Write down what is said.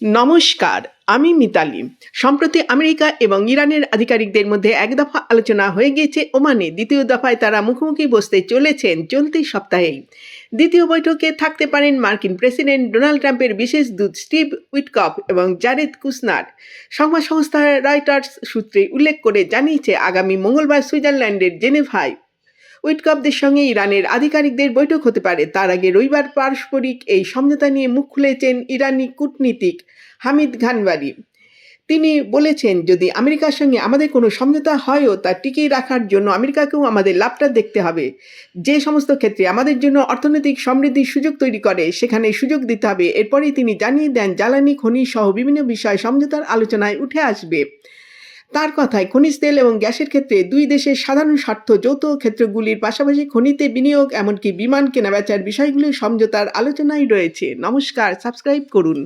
নমস্কার, আমি মিতালি। সম্প্রতি আমেরিকা এবং ইরানের আধিকারিকদের মধ্যে এক দফা আলোচনা হয়ে গিয়েছে ওমানে। দ্বিতীয় দফায় তারা মুখোমুখি বসতে চলেছেন চলতি সপ্তাহেই। দ্বিতীয় বৈঠকে থাকতে পারেন মার্কিন প্রেসিডেন্ট ডোনাল্ড ট্রাম্পের বিশেষ দূত স্টিভ উইটকফ এবং জারেদ কুশনার। সংবাদ সংস্থা রয়টার্স সূত্রে উল্লেখ করে জানিয়েছে, আগামী মঙ্গলবার সুইজারল্যান্ডের জেনেভায় উইটকফদের সঙ্গে ইরানের আধিকারিকদের বৈঠক হতে পারে। তার আগে রবিবার পারস্পরিক এই সমঝোতা নিয়ে মুখ খুলেছেন ইরানি কূটনীতিক হামিদ ঘানবারি। তিনি বলেছেন, যদি আমেরিকার সঙ্গে আমাদের কোনো সমঝোতা হয়ও তা টিকিয়ে রাখার জন্য আমেরিকাকেও আমাদের লাভটা দেখতে হবে। যে সমস্ত ক্ষেত্রে আমাদের জন্য অর্থনৈতিক সমৃদ্ধির সুযোগ তৈরি করে সেখানে সুযোগ দিতে হবে। এরপরেই তিনি জানিয়ে দেন, জ্বালানি, খনি সহ বিভিন্ন বিষয় সমঝোতার আলোচনায় উঠে আসবে। তার কথায়, খনিজ তেল এবং গ্যাসের ক্ষেত্রে দুই দেশের সাধারণ স্বার্থ যৌথ ক্ষেত্রগুলির পাশাপাশি খনিতে বিনিয়োগ, এমনকি বিমান কেনাবেচার বিষয়গুলি সমঝোতার আলোচনায় রয়েছে। নমস্কার, সাবস্ক্রাইব করুন।